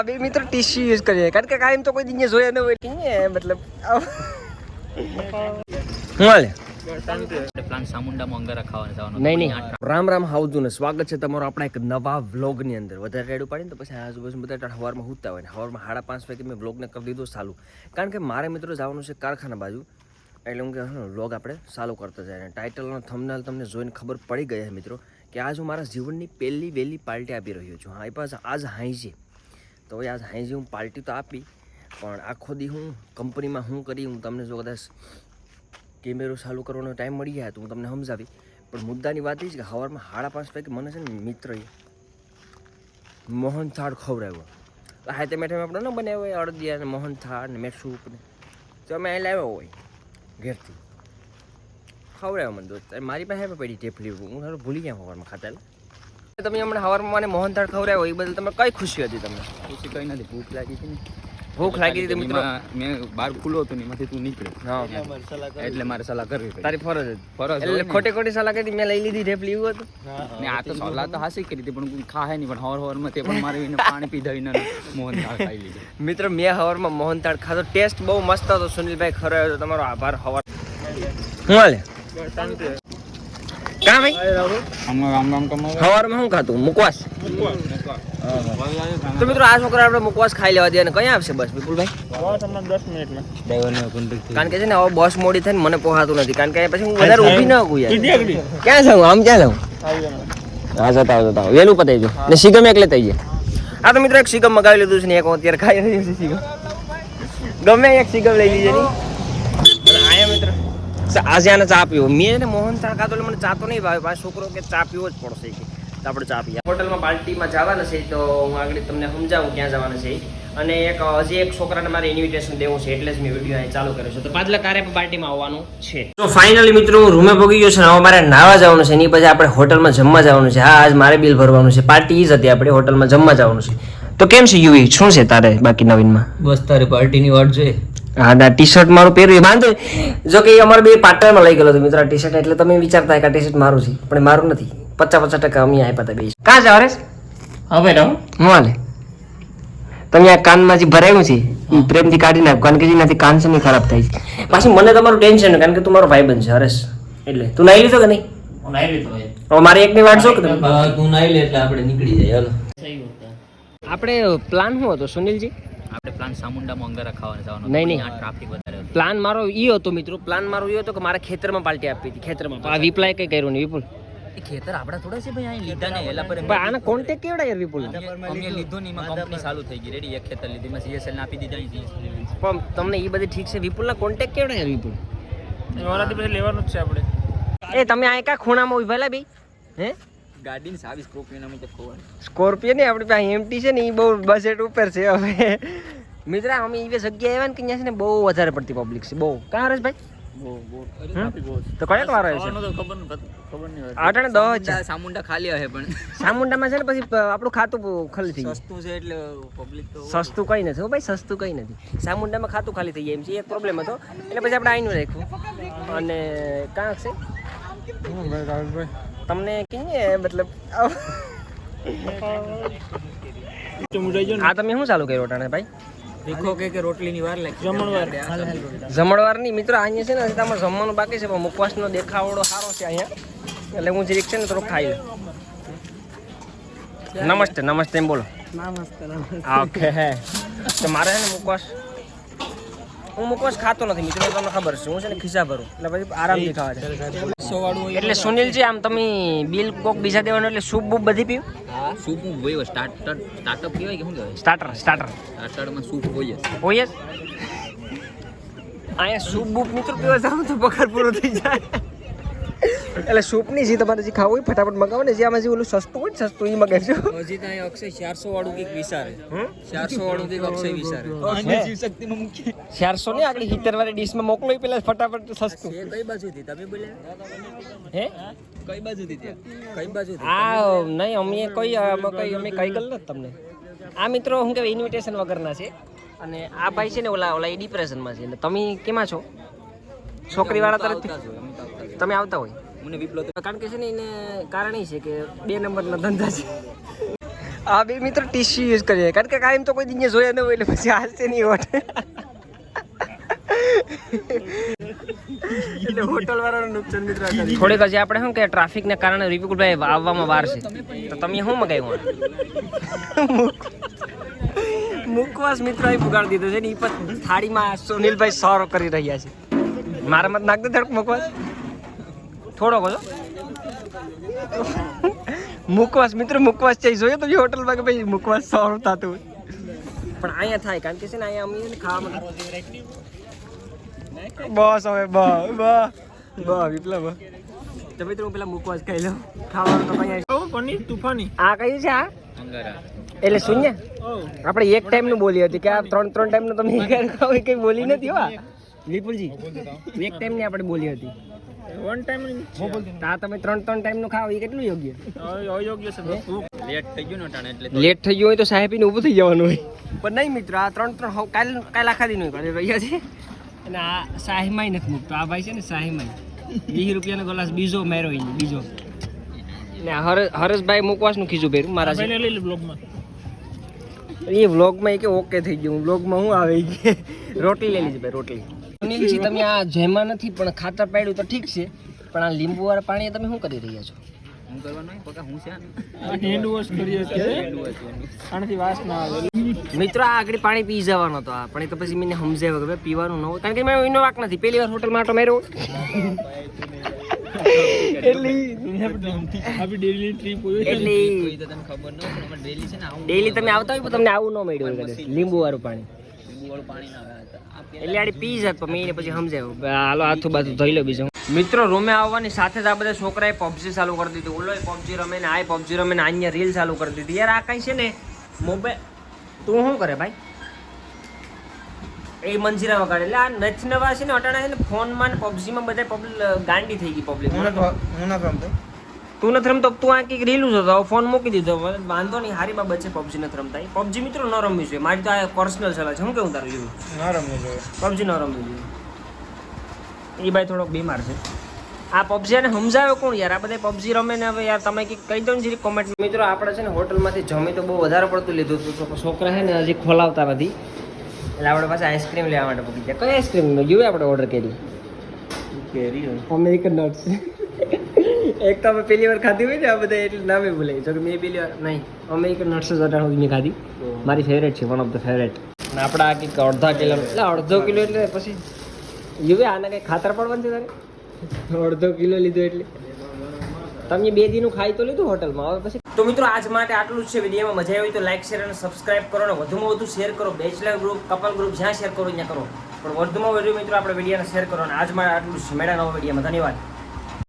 अभी मित्र tissue use करिए कारण के कायम तो कोई दिन जोया न હોય मतलब હાલે પ્લાન સામુંડામાં અંગારા ખાવાને જવાનું નહીં રામ રામ હાઉજુ ને સ્વાગત છે તમારો આપણા એક નવા વ્લોગ ની અંદર વધારે રેડું પાડીને તો પછી આજુબાજુ બધા સવારમાં હુતા હોય ને સવારમાં 5:30 વાગે મેં વ્લોગને કરી દીધો ચાલુ કારણ કે મારે મિત્રો જવાનું છે કારખાના બાજુ એટલે હું કે વ્લોગ આપણે ચાલુ કરતા જાય ને ટાઇટલનો થંબનેલ તમને જોઈને ખબર પડી ગઈ છે મિત્રો કે આજ હું મારા જીવનની પહેલી વહેલી પાર્ટી આપી રહ્યો છું હા એ પાછા આજ હાઈજી તો હવે આજ હાઈજી હું પાર્ટી તો આપી પણ આખો દી હું કંપનીમાં હું કરી હું તમને જો કદાચ કેમેરો ચાલુ કરવાનો ટાઈમ મળી જાય તો હું તમને સમજાવી પણ મુદ્દાની વાત એ છે કે સવારમાં 5:30 વાગે મને છે ને મિત્રએ મોહનથાળ ખવડાવ્યો હા તે મેઠે આપણે ન બનાવ્યો હોય અડદિયા ને મોહનથાળ ને મેં સૂપ ને તો અમે અહીં લાવ્યો હોય ઘેરથી ખવડાવ્યો મને દોસ્ત મારી પાસે પડી ટેપલી હું સારું ભૂલી ગયા સવારમાં ખાતા તમે હમણાં સવારમાં મને મોહનથાળ ખવડાવ્યો એ બદલ તમે કઈ ખુશી હતી તમને ખુશી કઈ નથી ભૂખ લાગી હતી ને ભૂખ લાગી હતી મિત્રો મેં બહાર ખુલ્લો હતો ને એમાંથી તું નીકળ્યો હા એટલે મારે સલાહ કરવી પડી તારી ફરજ એટલે ખોટી સલાહ કરી મેં લઈ લીધી ઢેપલી એવું હતું ને આ તો સલાહ તો હાસી કરી હતી પણ કોઈ ખાહે નહીં પણ હવારમાં તે પણ મારે એને પાણી પીધા વિના મોહનથાળ ખાઈ લીધું મિત્રો મેં સવારમાં મોહનથાળ ખાધો ટેસ્ટ બહુ મસ્ત હતો સુનિલભાઈ ખરો તમારો આભાર સવાર હું હાલે કા ભાઈ સવારમાં શું ખાતું મુકવાસ તો મિત્રો આ છોકરા આપણે મુકવાસ ખાઈ લેવા દે અને કયા આવશે બસ વિપુલભાઈ 10 મિનિટમાં કારણ કે છે ને હવે બસ મોડી થાય ને મને પોહાતું નથી કારણ કે પછી હું વધારે ઊભી ન શકું યાર ક્યાં જાઉં આમ ક્યાં જાઉં હા જતા વહેલું પતાવી દો ને સિગમ એક લેતા આવીએ આ તો મિત્રો એક સિગમ મગાવી લીધું છે ને એક હું અત્યારે ખાઈ રહ્યો છું સિગમ ગમે એક સિગમ લઈ લીધી અને આયા મિત્રો આજે આને ચા પીવો મેં ને મોહનથાળ ખાધો એટલે મને ચા તો નહીં ભાવે પાછો છોકરો કે ચા પીવો જ પડશે કે તો આપણે ચા પીએ હોટલમાં પાર્ટીમાં જવાના છે તો હું આગળ તમને સમજાવું ક્યાં જવાના છે અને હજી એક છોકરાને મારે ઇન્વિટેશન દેવું છે એટલે જ મેં વિડીયો અહીં ચાલુ કર્યો છે તો પાછલા કારે પાર્ટીમાં આવવાનું છે તો ફાઇનલી મિત્રો હું રૂમે પહોંચી ગયો છે હવે મારે નાવા જવાનું છે એની પછી આપણે હોટલમાં જમવા જવાનું છે હા આજ મારે બિલ ભરવાનું છે પાર્ટી જ હતી આપણે હોટલમાં જમવા જવાનું છે તો કેમ છે યુવી શું છે તારે બાકી નવીનમાં બસ તારે પાર્ટીની વાટ જોઈએ હા ના ટી શર્ટ મારું પહેર્યું વાંધો જો કે અમારે બે પાર્ટનરમાં લઈ ગયેલો હતો મિત્રો ટી શર્ટ એટલે તમે વિચારતા કે આ ટી શર્ટ મારું છે પણ મારું નથી 50% અમે આપ્યા હતા બે કાં જાવ રેસ હવે રહો મોલે તમે આ કાનમાં જે ભરાયું છે એ પ્રેમથી કાઢી નાખ કારણ કે જેનાથી કાન છે ને ખરાબ થાય છે પાછું મને તમારું ટેન્શન કારણ કે તું મારો ભાઈબંધ છે હરેશ એટલે તું નાઈ લીધો કે નહીં નાઈ લીધો હવે મારી એકની વાટ જો કે તું નાઈ લે એટલે આપણે નીકળી જાય હાલો આપણે પ્લાન શું હતો સુનિલજી આપણે પ્લાન સામુંડામાં અંગારા ખાવાને જવાનું નહીં ટ્રાફિક વધારે પ્લાન મારો ઈ હતો મિત્રો પ્લાન મારો ઈ હતો કે મારે ખેતરમાં પાર્ટી આપવી હતી ખેતરમાં આ વિપલાએ કઈ કર્યું નહીં વિપુલ ખેતર આપડા થોડા છે ભાઈ અહીં લીધા ને એલા પર ભાઈ આના કોન્ટેક્ટ કેવડા યાર વિપુલ અમે લીધો ને એમાં કંપની ચાલુ થઈ ગઈ રેડી એક ખેતર લીધી માં સીએસએલ ને આપી દીધા પણ તમને ઈ બધી ઠીક છે વિપુલના કોન્ટેક્ટ કેવડા યાર વિપુલ એવાથી પછી લેવાનું જ છે આપણે એ તમે આ કા ખૂણામાં ઉભેલા બે હે ગાડીની સાવી સ્કોર્પિયો નામ તો ખોવાનું સ્કોર્પિયો ને આપણી પાસે એમટી છે ને ઈ બહુ બજેટ ઉપર છે હવે મિત્ર અમે ઈ જગ્યાએ આવ્યા ને કે ત્યાં છે ને બહુ વધારે પડતી પબ્લિક છે બહુ કાં હરેશભાઈ તો કયો વાર આવ્યો છે આટણે 10 સામુંડા ખાલી હશે પણ સામુંડામાં છે ને પછી આપણું ખાતું ખાલી થઈ સસ્તું છે એટલે પબ્લિક તો સસ્તું કઈ નથી ભાઈ સસ્તું કઈ નથી સામુંડામાં ખાતું ખાલી થઈ જાય એમ છે એક પ્રોબ્લેમ હતો એટલે પછી આપણે આઈનું રાખ્યું અને કાં છે તમને કહીએ મતલબ આ તમે શું ચાલુ કર્યું અટાણે ભાઈ દેખો કે રોટલીની વાર લાગે જમણવાર ની મિત્રો અહીંયા છે ને તમારે જમવાનું બાકી છે પણ મુખવાસનો દેખાવડો સારો છે અહીંયા એટલે હું જરીક છે ને થોડું ખાઈ લઉં નમસ્તે એમ બોલો ઓકે તો મારે છે ને હું મુખવાસ ખાતો નથી મિત્રો તમને ખબર છે હું છે ને ખિસ્સા ભરું એટલે પછી આરામથી ખાવા છે એટલે સુનિલજી આમ તમે બિલ કોક બીજા દેવાનું એટલે સૂપ બૂપ બધી પીવું સૂપ હોય સ્ટાર્ટઅપ કહેવાય કે શું કહેવાય સ્ટાર્ટરમાં સૂપ હોય જ અહીંયા સૂપ બૂપ મિત્રો પીવા જાવ તો પગાર પૂરો થઈ જાય એટલે સૂપની જે તમારે જે ખાવું હોય ફટાફટ મગાવો ને જે આમાં જે ઓલું સસ્તું હોય ને સસ્તું એ મગાવજો હજી તો અક્ષય 400 વાળું કંઈક વિચારે 400 વાળું કંઈક અક્ષય વિચારે જીવશક્તિમાં મૂકી 400 ને આગળ 70 વાળી ડીશમાં મોકલો પેલા ફટાફટ સસ્તું એ કઈ બાજુથી તમે બોલ્યા હે કઈ બાજુથી ત્યાં કઈ બાજુથી આ નહીં અમે કઈ ગલ નથી તમને આ મિત્રો શું કહેવાય ઇન્વિટેશન વગરના છે અને આ ભાઈ છે ને ઓલા એ ડિપ્રેશનમાં છે એટલે તમે કેમાં છો છોકરીવાળા તરફથી તમે આવતા હોય મને વિપ્લવ કારણ કે છે ને એને કારણ એ છે કે 2 નંબરના ધંધા છે આ બે મિત્રો ટીશ્યુ યુઝ કરીએ કારણ કે કાયમ તો કોઈ દિને જોયા ન હોય એટલે પછી હાલશે નહીં હોટ એટલે હોટલ વાળાનું નુકસાન મિત્રો થોડીક હજી આપણે શું કે ટ્રાફિકને કારણે વિપુલભાઈ આવવામાં વાર છે તો તમે શું મગાવ્યું મુકવાસ મિત્રો અહીં પુગાડી દીધો છે ને એ પણ થાળીમાં સુનિલભાઈ સર્વ કરી રહ્યા છે મારા મત નાખ દે ધડક મુકવાસ થોડો કહો મુકવાસ મિત્રો મુકવાસ ચાઈ જોઈએ તો હોટલમાં કે ભાઈ મુકવાસ સર્વ થતું હોય પણ અહીંયા થાય કારણ કે છે ને અહીંયા અમે ખાવામાં બસ હવે વિપ્લવ તો મિત્રો હું પેલા મુકવાસ ખાઈ લઉં ખાવાનું તો કઈ પનીર તુફાની આ કયું છે આ એટલે શૂન્ય આપણે એક ટાઈમ નું બોલી હતી કે આ 3 ટાઈમ નું તમે કઈ બોલી નથી હો વિપુલજી એક ટાઈમ ની આપણે બોલી હતી 1 ટાઈમ આ તમે 3 ટાઈમ નું ખાવ એ કેટલું યોગ્ય અયોગ્ય છે લેટ થઈ ગયું ને અટાણે એટલે લેટ થઈ ગયું હોય તો સાહેબીને ઊભું થઈ જવાનું હોય પણ નહીં મિત્ર આ 3 કાલ આખા દી નું રહ્યા છે અને આ શાહીમાઈ નથી મૂકતો આ ભાઈ છે ને શાહીમાઈ 20 રૂપિયાનો ગ્લાસ બીજો મેરો બીજો ને હરેશભાઈ મુકવાસનું ખીજું પહેર્યું મારા છે એ વ્લોગમાં કે ઓકે થઈ ગયું વ્લોગમાં હું આવે રોટલી લઈ લીધી ભાઈ રોટલી સુનિલજી તમે આ જેમાં નથી પણ ખાતર પાડ્યું તો ઠીક છે પણ આ લીંબુ વાળા પાણી તમે શું કરી રહ્યા છો મિત્રો આ આગળ પાણી પી જવાનો હતો આ પણ તો પછી મને સમજાવ્યો કે પીવાનું ન હોય કારણ કે મેં એનો વાક નથી પહેલી વાર હોટલમાં આટો માર્યો ડેલી તમે આવતા હોય તમને આવું ન મળ્યું લીંબુ વાળું પાણી એટલે આડી પી જાત પણ મેં પછી સમજાવ્યું હાલો હાથું બાથું ધોઈ લો બીજું મિત્રો રૂમે આવવાની સાથે જ આ બધા છોકરાએ પબજી ચાલુ કરી દીધી ઓલો પબજી રમે ને આ પબજી રમે ને અહીંયા રીલ ચાલુ કરી દીધી યાર આ કઈ છે ને મોબાઈલ તું શું કરે ભાઈ એ મંજીરા વગાડે એટલે આ નથી નવા છે ને અટાણા છે ને ફોનમાં ને પબજીમાં બધા ગાંડી થઈ ગઈ પબ્લિક તું નથી રમતો તું આ કંઈક રીલું હતો ફોન મૂકી દીધો વાંધો નહીં હારી બાબત છે પબજી નથી રમતા પબજી મિત્રો ન રમવી જોઈએ મારી તો આ પર્સનલ સલાહ છે હું કેવું તારું જેવું ન રમવું જોઈએ પબજી ન રમવું જોઈએ એ ભાઈ થોડોક બીમાર છે આ પબજી ને સમજાવ્યો કોણ યાર આ બધા પબજી રમે ને હવે યાર તમે કંઈક કહી દો ને જરી કોમેન્ટ મિત્રો આપણે છે ને હોટલમાંથી જમી તો બહુ વધારે પડતું લીધું હતું તો છોકરા છે ને હજી ખોલાવતા નથી એટલે આપણે પાસે આઈસ્ક્રીમ લેવા માટે પૂછી જાય કઈ આઈસ્ક્રીમ જોઈએ આપણે ઓર્ડર કરી અમેરિકન નટ્સ એક તો અમે પહેલી વાર ખાધી હોય ને આ બધા એટલે નામે ભૂલાઈ જો કે મેં પહેલી વાર નહીં અમેરિકન નટ્સ જ અઢાર સુધી ખાધી મારી ફેવરેટ છે વન ઓફ ધ ફેવરેટ અને આપણે આ કંઈક અડધા કિલો એટલે અડધો કિલો એટલે પછી યુવે આને કંઈ ખાતર પડવાનું છે તારે અડધો કિલો લીધો એટલે તમે 2 દીનું ખાઈ તો લીધું હોટલમાં હવે પછી તો મિત્રો આજ માટે આટલું જ છે વિડીયોમાં મજા આવી તો લાઈક શેર અને સબસ્ક્રાઇબ કરો ને વધુમાં વધુ શેર કરો બેચલર ગ્રુપ કપલ ગ્રુપ જ્યાં શેર કરો ત્યાં કરો પણ વધુમાં વધુ મિત્રો આપણે વિડીયોને શેર કરો અને આજ માટે આટલું જ છે મેળા નવા વિડીયોમાં ધન્યવાદ